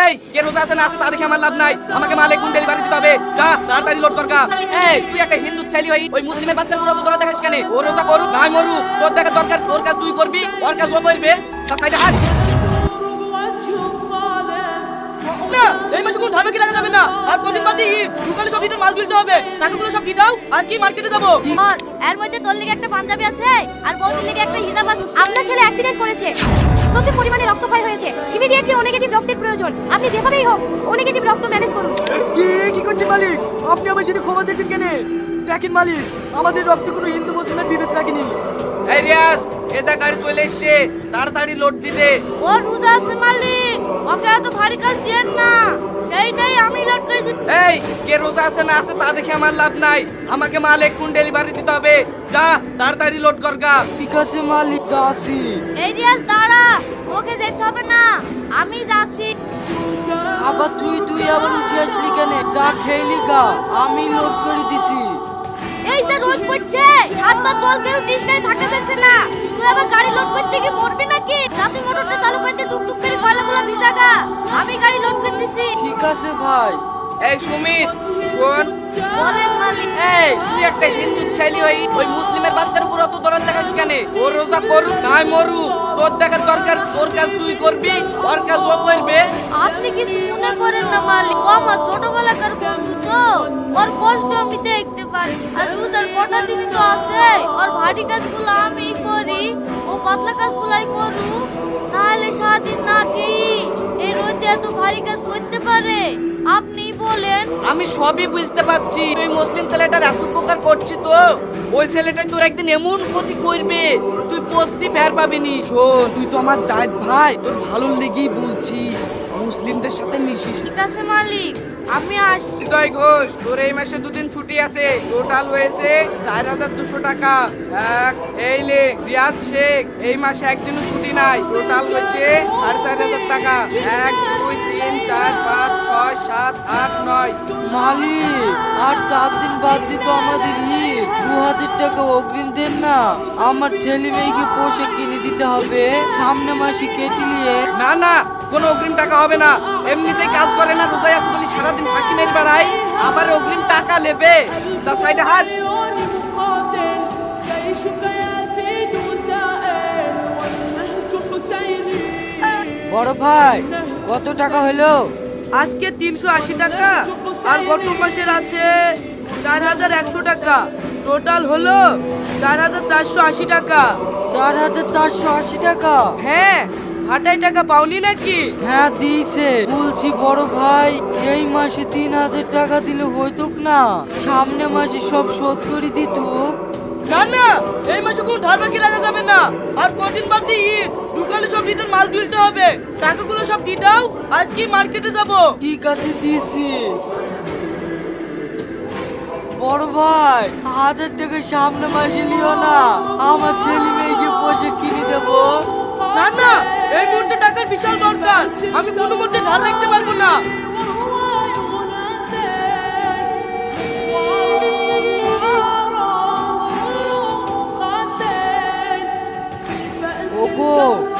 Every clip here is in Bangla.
এই কে রোজা আছে না আছে তা দেখে আমার লাভ নাই, আমাকে মাল এখন ডেলিভারি দিতে হবে, যা তাড়াতাড়ি লোড দরকার। এই তুই একটা হিন্দু ছেলে হই ওই মুসলিমের বাচ্চার পুরো তো তোরা দেখিস কেন? ও রোজা করুক নাই মরুক তোর দেখা দরকার, তোর কাজ তুই করবি, ওর কাজ ও করবে। তা সাইডে হাট না, এই মাসে কোনো ধারণা কি রাখা যাবে না। আর কদিন বাদে ঈদ, দোকানে সব ঈদের মাল তুলতে হবে, টাকাগুলো সব দিয়ে দাও, আজকে মার্কেটে যাবো। আর এর মধ্যে তোর লেগে একটা পাঞ্জাবি আছে আর বৌদির লেগে একটা হিজাব আছে। আপনার ছেলে অ্যাক্সিডেন্ট করেছে, প্রচুর পরিমাণে রক্তক্ষয় হয়েছে, ইমিডিয়েটলি ও নেগেটিভ রক্তের প্রয়োজন। আপনি যেভাবেই হোক ও নেগেটিভ রক্ত ম্যানেজ করুন। কি করছেন মালিক? আপনি আমার সাথে ক্ষমা চাইছেন কেন? দেখেন মালিক, আমাদের রক্তে কোনো হিন্দু মুসলিমের বিভেদ রাখিনি। এই রিয়াজ এটা গাড়ি চলে এসছে, তাড়াতাড়ি লোড দিতে। ও রোজা আছে মালিক, ওকে এত ভারী কাজ দেন না, এইটাই আমি লোড করে দিচ্ছি। এই কে রোজা আছে না আছে তা দেখে আমার লাভ নাই, আমাকে মাল এখন ডেলিভারি দিতে হবে, যা তাড়াতাড়ি লোড করগা। ঠিক আছে মালিক, যাচ্ছি। এই রিয়াজ দাঁড়া, ওকে যেতে হবে না, আমি যাচ্ছি। আবার তুই আবার উঠে আসলি কেন? যা খেলি গা, আমি লোড করে দিছি। এই যে রোদ পড়ছে, ছাদ বা জল কেউ ডিস্টাই থাকতে দিচ্ছে না, তুই আবার গাড়ি লোড করতে কি মরবি নাকি? যা তুই মোটরটা চালু করতে টুকটুক করে কয়লাগুলো ভিজাগা, আমি গাড়ি লোড করতেছি। ঠিক আছে ভাই। এই সুমিত শোন, বলেন মালিক। এই তুই একটা হিন্দু ছেলে হই ওই মুসলিমের বাচ্চার পুরো তো দরদ দেখাস কেন? ও রোজা করুক নাই মরুক তোর দেখার দরকার, তোর কাজ তুই করবি, ওর কাজ ও করবে। আপনি কিছু মনে করেন না মালিক, ও আমার ছোটবেলাকার বন্ধু তো, ওর কষ্ট আমি দেখতে পারি। আর রোজার কটা দিনই তো আছে, ওর ভারী কাজগুলো আমি করি, ও পাতলা কাজগুলাই করুক, তাহলে সারাদিন না খেয়ে এই রোদে এত ভারী কাজ করতে পারে? আপনি বলেন। আমি সবই বুঝতে পারছি, তুই মুসলিম ছেলেটার এত উপকার করছি তো ওই ছেলেটাই তোর একদিন এমন ক্ষতি করবে তুই পস্তি ফের পাবিনি। শোন তুই তো আমার জায়েদ ভাই, তোর ভালো লেগেই বলছি, মুসলিমদের সাথে মিশিস। ঠিক আছে মালিক, আমি আসছি। জয় ঘোষ তোর এই মাসে দুদিন ছুটি আছে, টোটাল হয়েছে 4200 টাকা। এই লে রিয়াজ শেখ এই মাসে একদিনও ছুটি নাই, টোটাল হয়েছে 4500 টাকা। 1 2 3 4 5 6 7 8 9। মালিক আর 4 দিন বাদ দিত আমাদের ঈদ, 2000 টাকা অগ্রিম দেন না, আমার ছেলে মেয়েকে পোশাক কিনে দিতে হবে, সামনে মাসে কেটে নিয়ে। না না কোনো অগ্রিম টাকা হবে না, এমনিতেই কাজ করে না, রোজায় আছে বলি সারাদিন ফাঁকি মেরে বেড়াই, আবার অগ্রিম টাকা নেবে। তা সাইডে হাত। বড় ভাই কত টাকা হলো? আজকে 380 টাকা আর গত মাসের আছে 4100 টাকা, টোটাল হলো 4480 টাকা। 4480 টাকা? হ্যাঁ। হাটাই টাকা পাওনি নাকি? হ্যাঁ দিয়েছে। বলছি বড় ভাই এই মাসে 3000 টাকা দিলে হইতো না, সামনে মাসে সব শোধ করে দিত। না না, এই মাসে কোনো ধার বাকি রাখা যাবে না, আর কদিন বাদে ঈদ, দোকানে সব রিটার্ন মাল তুলতে হবে, টাকাগুলো সব দিয়ে দাও, আজকে মার্কেটে যাব। ঠিক আছে দিছি। বড় ভাই 1000 টাকা সামনে মাসে নিও না, আমার ছেলে মেয়েকে পোশাক কিনে দেবো। না না, এই মুহূর্তে টাকার বিশাল দরকার, আমি কোনো মতে ধার রাখতে পারবো না। ওগো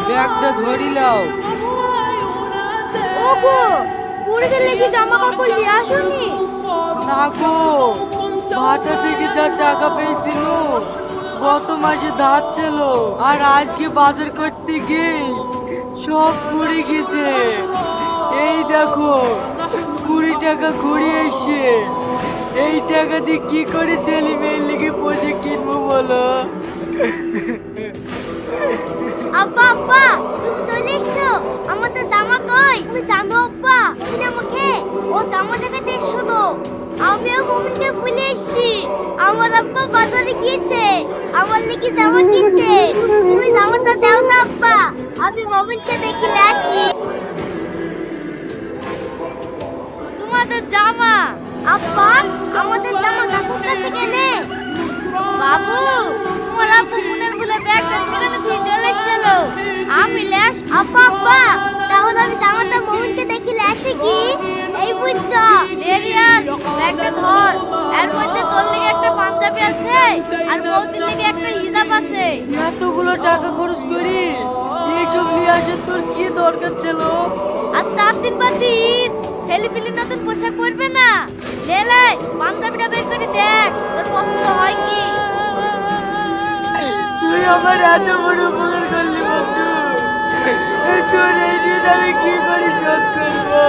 ব্যাগটা ধরি লাও। ওগো বুড়িদের লেগে জামা কাপড় নিয়ে আসুনি? না গো, ভাটা থেকে যা টাকা পেয়েছিল গত মাসে ধার ছিল, আর আজকে বাজার করতে গিয়ে সব পুড়ে গেছে। এই দেখো 20 টাকা ঘুরে এসে, এই টাকা দিয়ে কি করে ছেলে মেয়ের লেগে পোশাক কিনবো বলো? আব্বা আব্বা তুমি চলে এসছো, আমাদের জামা কই? তুমি জানো আব্বা তুমি আমাকে ও জামা দেখাতে এসছো তো, আমিও মমিনকে ভুলে এসেছি, আমার আব্বা বাজারে গিয়েছে আমার লেগে জামা কিনতে, তুমি জামাটা দাও না আব্বা, আমি মমিনকে দেখে আসি। তোমাদের জামা আব্বা, আমাদের জামা কাকুর কাছে গেলে। বাবু তোমার আব্বু মনের ভুলে ব্যাগটা দোকানে দিয়ে চলে এসেছিল, আমি ল্যাস। আব্বা আব্বা তাহলে আমি জামাটা মমিনকে দেখে আসি কি? এই বুঝছো লেরিয়াস, ব্যাগটা ধর, এর মধ্যে তোর লেগে একটা পাঞ্জাবি আছে আর বৌদির লেগে একটা হিজাব আছে। এতগুলো টাকা খরচ করি এসব নিয়ে আসে তোর কি দরকার ছিল? আর 4 দিন বাদ ঈদ, ছেলে পিলি নতুন পোশাক পরবে না। লে পাঞ্জাবিটা বের করে দেখ তোর পছন্দ হয় কি। তুই আমার এত বড় উপকার করলি বন্ধু, তোর এই ঋণ আমি কি করে শোধ করবো?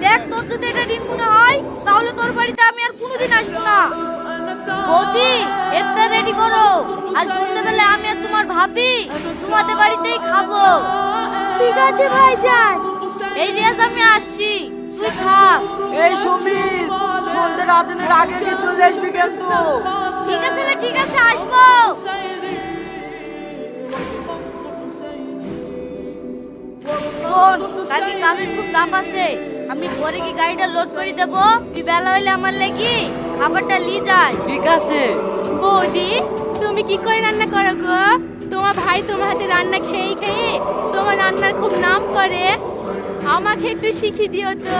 দেখ তোর যদি এটা ঋণ মনে হয় তাহলে তোর বাড়িতে আমি আর কোনোদিন আসবো না। বৌদি ইফতার রেডি করো, আজ সন্ধ্যাবেলা আমি আর তোমার ভাবি তোমাদের বাড়িতেই খাবো। ঠিক আছে ভাইজান। এই রিয়াজ আমি আসছি, তুই থাক। এই সুমিত, সন্ধ্যের আজানের আগে আগে চলে আসবি কিন্তু। ঠিক আছে রে, ঠিক আছে আসবো। শোন, কালকে কাজের খুব চাপ আছে, আমি পরে কি গাড়িটা লোড করে দেবো, তুই বেলা হইলে আমার লাগি খাবারটা নিয়ে যাই। ঠিক আছে। বৌদি তুমি কি করে রান্না করো গো? তোমার ভাই তোমার হাতে রান্না খেয়ে খেয়ে তোমার রান্নার খুব নাম করে, আমাকে একটু শিখিয়ে দিও তো।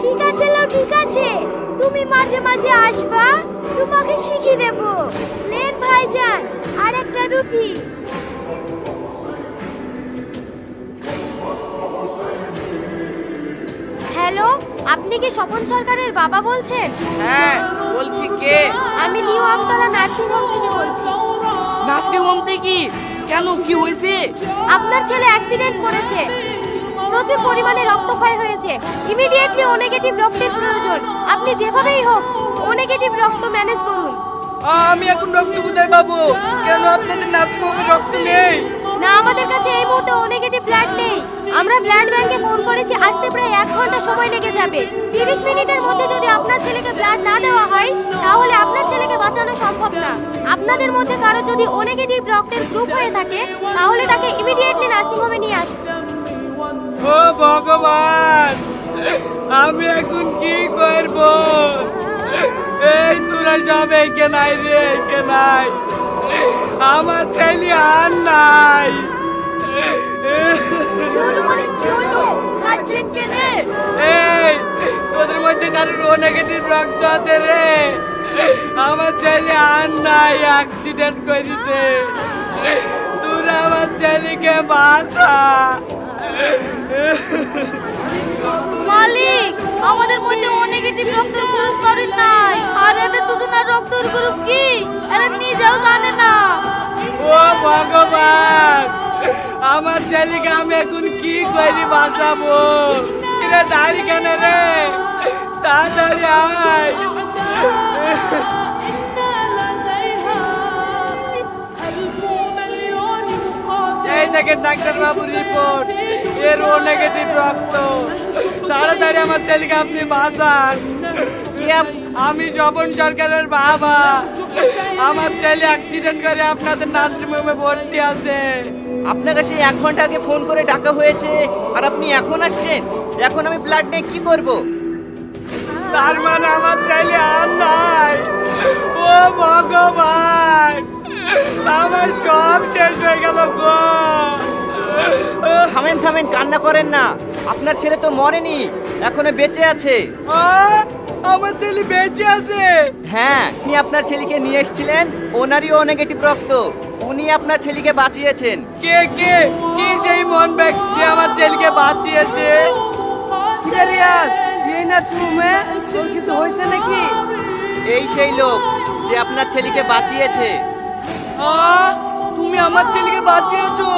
ঠিক আছে লো, ঠিক আছে, তুমি মাঝে মাঝে আসবা, তোমাকে শিখিয়ে দেব। লেন ভাইজান, আর একটা রুটি। হ্যালো, আপনি কি স্বপন সরকারের বাবা বলছেন? হ্যাঁ বলছি, কে? আমি নিউ আমতলা নার্সিং হোম থেকে বলছি। নার্সিং হোম থেকে? কেন, কি হয়েছে? আপনার ছেলে অ্যাক্সিডেন্ট করেছে, প্রচুর পরিমাণে রক্তক্ষয় হয়েছে, ইমিডিয়েটলি ও নেগেটিভ রক্তের প্রয়োজন। আপনি যেভাবেই হোক ও নেগেটিভ রক্ত ম্যানেজ করুন। আমি এখন রক্ত কোথায় পাবো? কেন আপনাদের নার্সিং হোমে রক্ত নেই? না, আমাদের কাছে এই মুহূর্তে ও নেগেটিভ ব্লাড নেই। আমরা ব্লাড ব্যাংকে ফোন করেছি, আসতে প্রায় 1 ঘন্টা সময় লেগে যাবে। 30 মিনিটের মধ্যে যদি আপনার ছেলেকে ব্লাড না দেওয়া হয় তাহলে আপনার ছেলেকে বাঁচানো সম্ভব না। আপনাদের মধ্যে কারো যদি ও নেগেটিভ রক্তের গ্রুপ হয়ে থাকে তাহলে তাকে ইমিডিয়েটলি নার্সিং হোমে নিয়ে আসুন। ও ভগবান, আমি এখন কি করব? এই তোরা সব কে নাই রে, কে নাই, আমার ছেলে আর নাই। এই তোদের মধ্যে কারোর ও নেগেটিভ রক্ত আছে রে? আমার ছেলে আর নাই, অ্যাক্সিডেন্ট করেছে। তোরা আমার ছেলেকে বাঁচা। মালিক, আমাদের মধ্যে ও নেগেটিভ রক্তের গ্রুপ কারোর নাই। আর এদের দুজনের রক্তের গ্রুপ কি এরা নিজেও জানে না। ও ভগবান, আমার ছেলেকে আমি এখন কি করে বাঁচাবো? এরা দাঁড়ি কেন রে? তাড়াতাড়ি আয়। এই দেখেন ডাক্তার বাবুর রিপোর্ট, এর ও নেগেটিভ রক্ত। তাড়াতাড়ি আমার ছেলেকে আপনি বাঁচান। আমি স্বপন সরকারের বাবা, আমার ছেলে অ্যাক্সিডেন্ট করে আপনাদের নার্সিং হোমে ভর্তি আছে। আপনাকে সেই 1 ঘন্টা আগে ফোন করে ডাকা হয়েছে আর আপনি এখন আসছেন? এখন আমি ব্লাড নিয়ে কি করব? তার মানে আমার ছেলে আর নাই। ও ভগবান, আমার সব শেষ হয়ে গেল গো। থামেন থামেন, কান্না করেন না। আপনার ছেলে তো মরেনি, এখনো বেঁচে আছে। আমার ছেলে বেঁচে আছে? হ্যাঁ, আপনি আপনার ছেলেকে নিয়ে এসেছিলেন, ওনারই ও নেগেটিভ রক্ত, উনি আপনার ছেলেকে বাঁচিয়েছেন। কে কে কে সেই মন ব্যক্তি আমার ছেলেকে বাঁচিয়েছে? রিয়াজ, তুই এই নার্সিং হোমে, তোর কিছু হয়েছে নাকি? এই সেই লোক যে আপনার ছেলেকে বাঁচিয়েছে। তুমি আমার ছেলেকে বাঁচিয়েছো?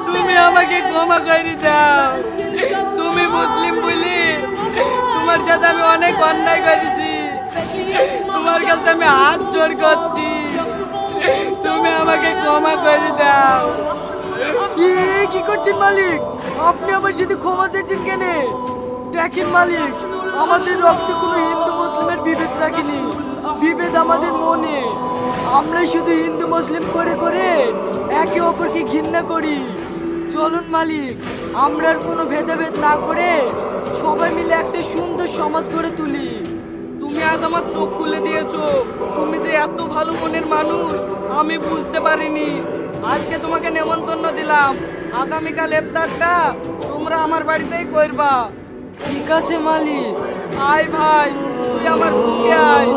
তুমি আমাকে ক্ষমা করে দাও। তুমি মুসলিম বলি তোমার সাথে আমি অনেক অন্যায় করেছি। তোমার কাছে আমি হাত জোড় করছি, তুমি আমাকে ক্ষমা করে দাও। কি করছেন মালিক? আপনি আমার সাথে ক্ষমা চাইছেন কেন? দেখেন মালিক, আমাদের রক্তে কোনো হিন্দু মুসলিমের বিভেদ রাখিনি, বিভেদ আমাদের মনে। আমরা শুধু হিন্দু মুসলিম করে করে একে অপরকে ঘৃণা করি। চলুন মালিক, আমরা আর কোনো ভেদাভেদ না করে সবাই মিলে একটা সুন্দর সমাজ গড়ে তুলি। তুমি আজ আমার চোখ খুলে দিয়েছো। তুমি যে এত ভালো মনের মানুষ আমি বুঝতে পারিনি। আজকে তোমাকে নেমন্তন্ন দিলাম, আগামীকাল ইফতারটা তোমরা আমার বাড়িতেই করবা। ঠিক আছে মালিক। আয় ভাই, তুই আমার বুকে আয়।